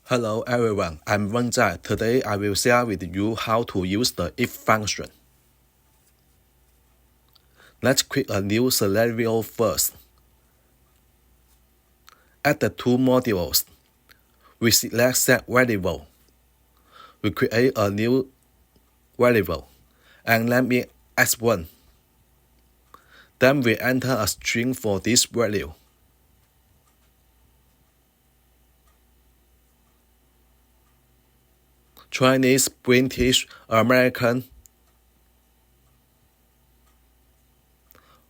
Hello everyone, I'm Wen Zai. Today I will share with you how to use the if function. Let's create a new scenario first. Add the two modules. We select set variable. We create a new variable and name it s1. Then we enter a string for this value. Chinese, British, American,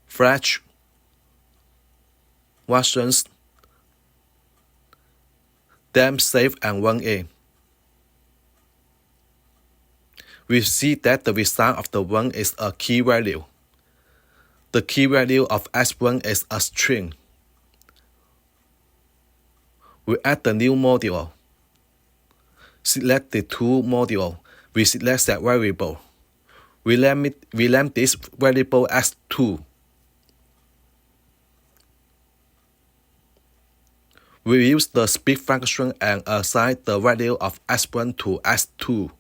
French, Russians. Then save and run it. We see that the result of the one is a key value. The key value of s1 is a string. We add the new module. Select the two module. We select set variable. We name this variable as 2. We use the split function and assign the value of s1 to s2.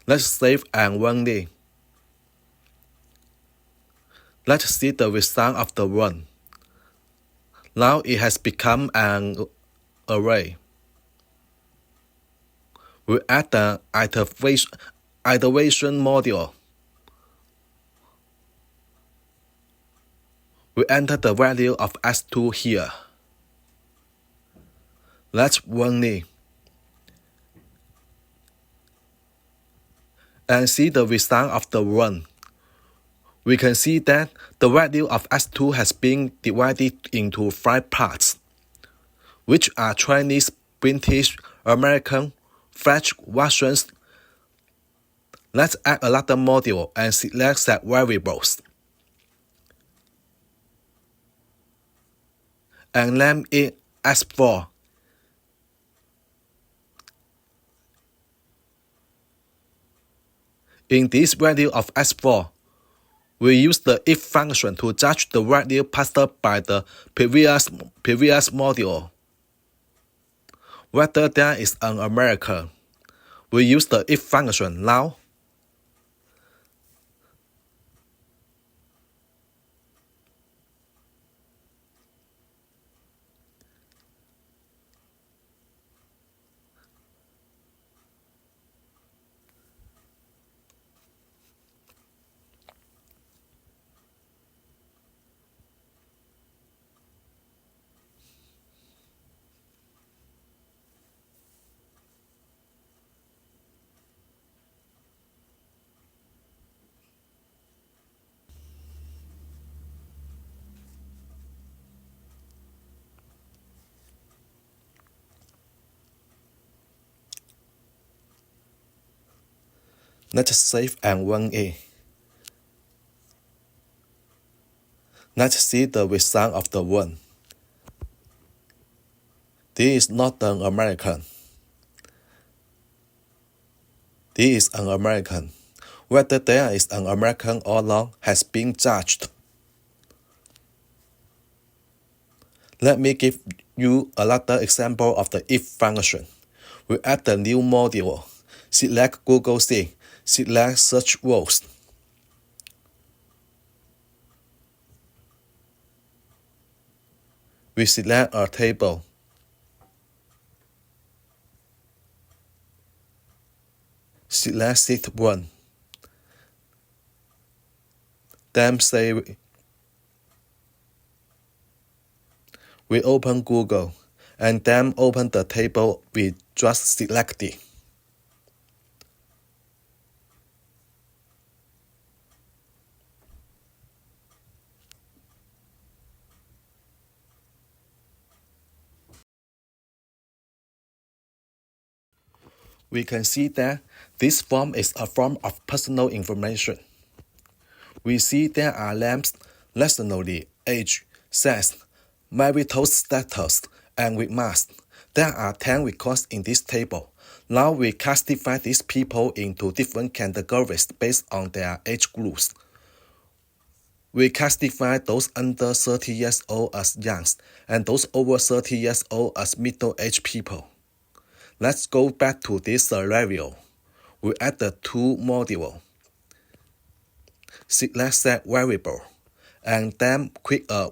Let's save and run it. Let's see the result of the run. Now it has become an array. We add the iteration module. We enter the value of s2 here. Let's run it. And see the result of the run. We can see that the value of s2 has been divided into 5 parts, which are Chinese, British, American, French, Russians. Let's add another module and select set variables. And name it s4. In this value of s4, we use the if function to judge the value passed by the previous module, whether there is an American. We use the if function now. Let's save and run it. Let's see the result of the run. This is not an American. This is an American. Whether there is an American or not has been judged. Let me give you another example of the if function. We add the new module. Select Google Sheet. Select search rows. We select a table. Select sheet 1. Then save. We open Google and then open the table we just selected. We can see that this form is a form of personal information. We see there are names, nationality, age, sex, marital status, and remarks. There are 10 records in this table. Now we classify these people into different categories based on their age groups. We classify those under 30 years old as young, and those over 30 years old as middle-aged people. Let's go back to this scenario. We add the two modules. Select set variable, and then create a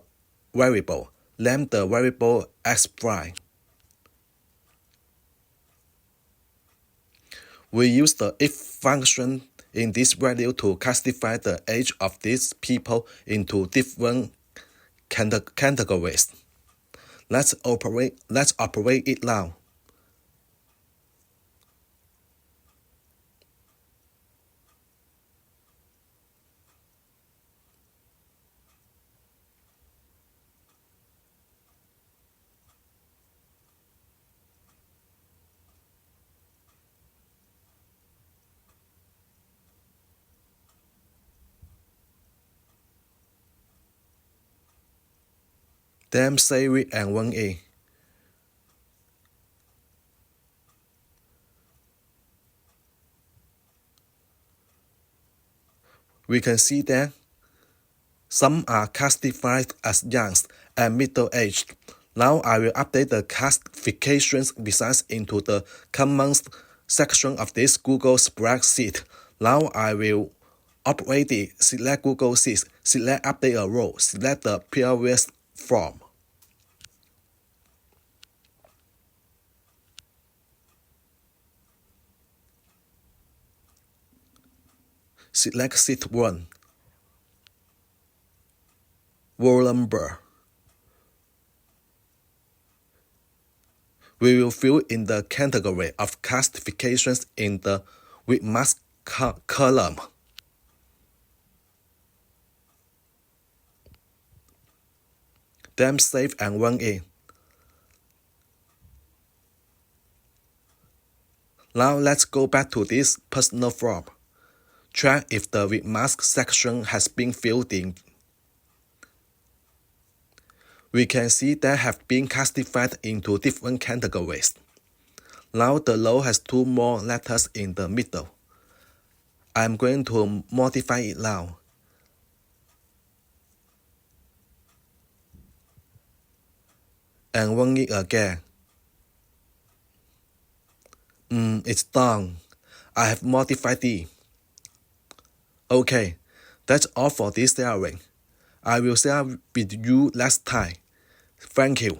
variable. Name the variable xPrime. We use the if function in this value to classify the age of these people into different categories. Let's operate it now. Then save it and run it. We can see that some are classified as young and middle-aged. Now I will update the classification results into the comments section of this Google spreadsheet. Now I will operate it. Select Google Sheets, select Update a Row, select the previous form. Select Sheet 1. Roll number. We will fill in the category of classifications in the with marks column. Then save and run it. Now let's go back to this personal form. Check if the with marks section has been filled in. We can see they have been classified into different categories. Now the row has two more letters in the middle. I'm going to modify it now. And run it again. It's done. I have modified it. Okay, that's all for this sharing. I will share with you next time. Thank you.